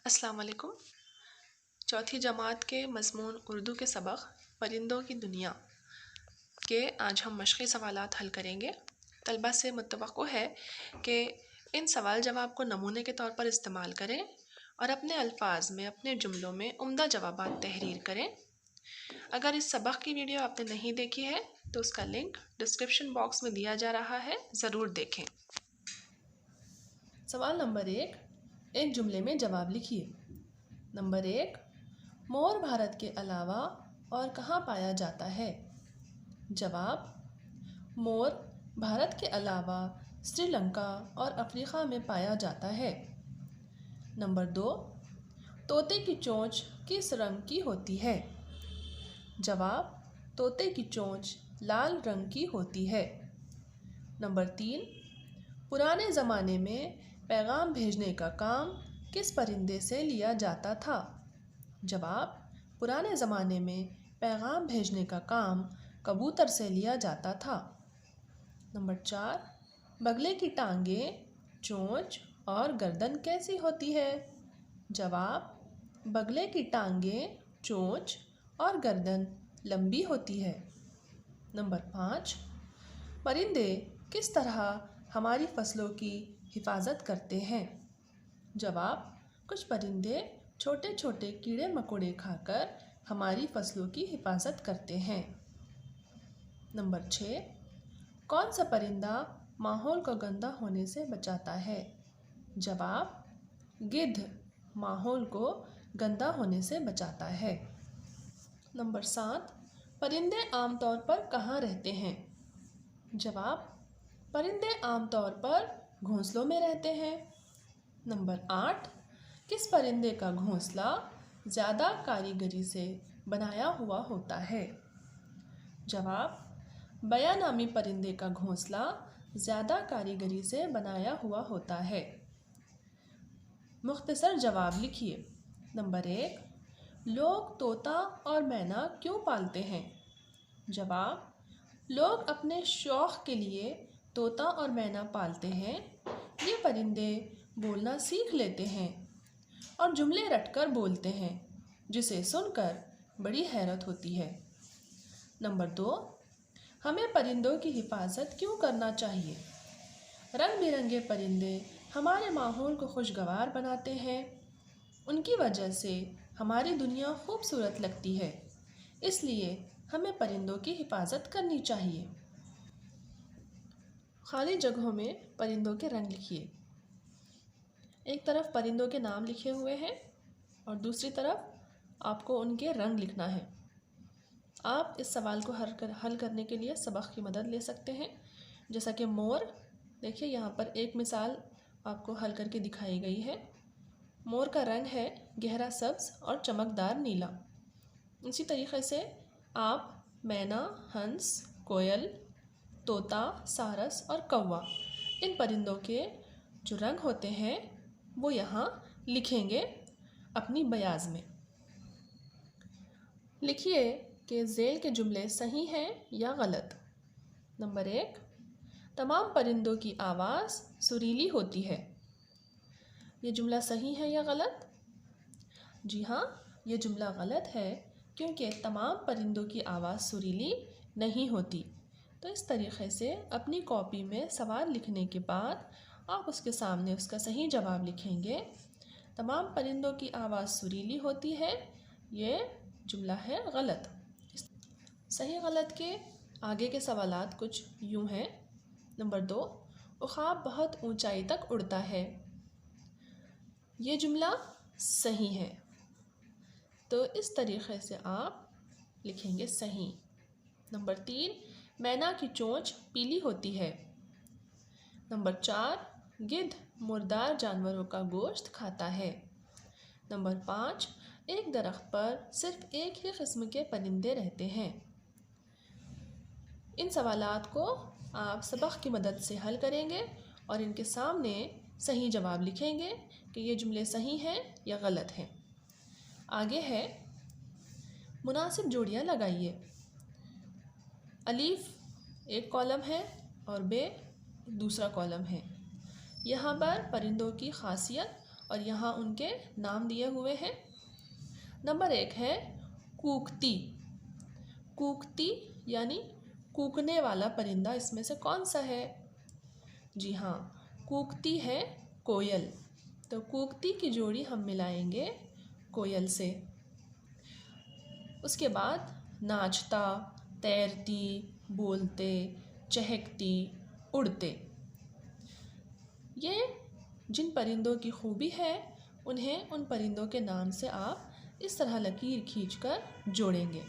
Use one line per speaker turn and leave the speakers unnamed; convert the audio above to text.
السلام علیکم۔ چوتھی جماعت کے مضمون اردو کے سبق پرندوں کی دنیا کے آج ہم مشقی سوالات حل کریں گے۔ طلبہ سے متوقع ہے کہ ان سوال جواب کو نمونے کے طور پر استعمال کریں اور اپنے الفاظ میں اپنے جملوں میں عمدہ جوابات تحریر کریں۔ اگر اس سبق کی ویڈیو آپ نے نہیں دیکھی ہے تو اس کا لنک ڈسکرپشن باکس میں دیا جا رہا ہے، ضرور دیکھیں۔ سوال نمبر 1، ایک جملے میں جواب لکھیے۔ نمبر 1، مور بھارت کے علاوہ اور کہاں پایا جاتا ہے؟ جواب، مور بھارت کے علاوہ سری لنکا اور افریقہ میں پایا جاتا ہے۔ نمبر 2، طوطے کی چونچ کس رنگ کی ہوتی ہے؟ جواب، طوطے کی چونچ لال رنگ کی ہوتی ہے۔ نمبر 3، پرانے زمانے میں پیغام بھیجنے کا کام کس پرندے سے لیا جاتا تھا؟ جواب، پرانے زمانے میں پیغام بھیجنے کا کام کبوتر سے لیا جاتا تھا۔ نمبر 4، بگلے کی ٹانگیں، چونچ اور گردن کیسی ہوتی ہے؟ جواب، بگلے کی ٹانگیں، چونچ اور گردن لمبی ہوتی ہے۔ نمبر 5، پرندے کس طرح ہماری فصلوں کی حفاظت کرتے ہیں؟ جواب، کچھ پرندے چھوٹے چھوٹے کیڑے مکوڑے کھا کر ہماری فصلوں کی حفاظت کرتے ہیں۔ نمبر 6، کون سا پرندہ ماحول کو گندا ہونے سے بچاتا ہے؟ جواب، گدھ ماحول کو گندا ہونے سے بچاتا ہے۔ نمبر 7، پرندے عام طور پر کہاں رہتے ہیں؟ جواب، پرندے عام طور پر گھونسلوں میں رہتے ہیں۔ نمبر 8، کس پرندے کا گھونسلہ زیادہ کاریگری سے بنایا ہوا ہوتا ہے؟ جواب، بیا نامی پرندے کا گھونسلہ زیادہ کاریگری سے بنایا ہوا ہوتا ہے۔ مختصر جواب لکھیے۔ نمبر 1، لوگ طوطا اور مینا کیوں پالتے ہیں؟ جواب، لوگ اپنے شوق کے لیے طوطا اور مینا پالتے ہیں۔ یہ پرندے بولنا سیکھ لیتے ہیں اور جملے رٹ کر بولتے ہیں، جسے سن کر بڑی حیرت ہوتی ہے۔ نمبر 2، ہمیں پرندوں کی حفاظت کیوں کرنا چاہیے؟ رنگ برنگے پرندے ہمارے ماحول کو خوشگوار بناتے ہیں۔ ان کی وجہ سے ہماری دنیا خوبصورت لگتی ہے، اس لیے ہمیں پرندوں کی حفاظت کرنی چاہیے۔ خالی جگہوں میں پرندوں کے رنگ لکھیے۔ ایک طرف پرندوں کے نام لکھے ہوئے ہیں اور دوسری طرف آپ کو ان کے رنگ لکھنا ہے۔ آپ اس سوال کو حل کرنے کے لیے سبق کی مدد لے سکتے ہیں، جیسا کہ مور، دیکھیے یہاں پر ایک مثال آپ کو حل کر کے دکھائی گئی ہے۔ مور کا رنگ ہے گہرا سبز اور چمکدار نیلا۔ اسی طریقے سے آپ مینا، ہنس، کوئل، طوطا، سارس اور کوا، ان پرندوں کے جو رنگ ہوتے ہیں وہ یہاں لکھیں گے اپنی بیاض میں۔ لکھیے کہ ذیل کے جملے صحیح ہیں یا غلط۔ نمبر 1، تمام پرندوں کی آواز سریلی ہوتی ہے۔ یہ جملہ صحیح ہے یا غلط؟ جی ہاں، یہ جملہ غلط ہے، کیونکہ تمام پرندوں کی آواز سریلی نہیں ہوتی۔ تو اس طریقے سے اپنی کاپی میں سوال لکھنے کے بعد آپ اس کے سامنے اس کا صحیح جواب لکھیں گے۔ تمام پرندوں کی آواز سریلی ہوتی ہے، یہ جملہ ہے غلط۔ صحیح غلط کے آگے کے سوالات کچھ یوں ہیں۔ نمبر 2، عقاب بہت اونچائی تک اڑتا ہے۔ یہ جملہ صحیح ہے، تو اس طریقے سے آپ لکھیں گے صحیح۔ نمبر 3، مینا کی چونچ پیلی ہوتی ہے۔ نمبر 4، گدھ مردار جانوروں کا گوشت کھاتا ہے۔ نمبر 5، ایک درخت پر صرف ایک ہی قسم کے پرندے رہتے ہیں۔ ان سوالات کو آپ سبق کی مدد سے حل کریں گے اور ان کے سامنے صحیح جواب لکھیں گے کہ یہ جملے صحیح ہیں یا غلط ہیں۔ آگے ہے مناسب جوڑیاں لگائیے۔ الف ایک کالم ہے اور ب دوسرا کالم ہے۔ یہاں پر پرندوں کی خاصیت اور یہاں ان کے نام دیے ہوئے ہیں۔ نمبر 1 ہے کوکتی۔ کوکتی یعنی کوکنے والا پرندہ اس میں سے کون سا ہے؟ جی ہاں، کوکتی ہے کوئل۔ تو کوکتی کی جوڑی ہم ملائیں گے کوئل سے۔ اس کے بعد ناچتا، تیرتی، بولتے، چہکتی، اڑتے۔ یہ جن پرندوں کی خوبی ہے انہیں ان پرندوں کے نام سے آپ اس طرح لکیر کھینچ کر جوڑیں گے۔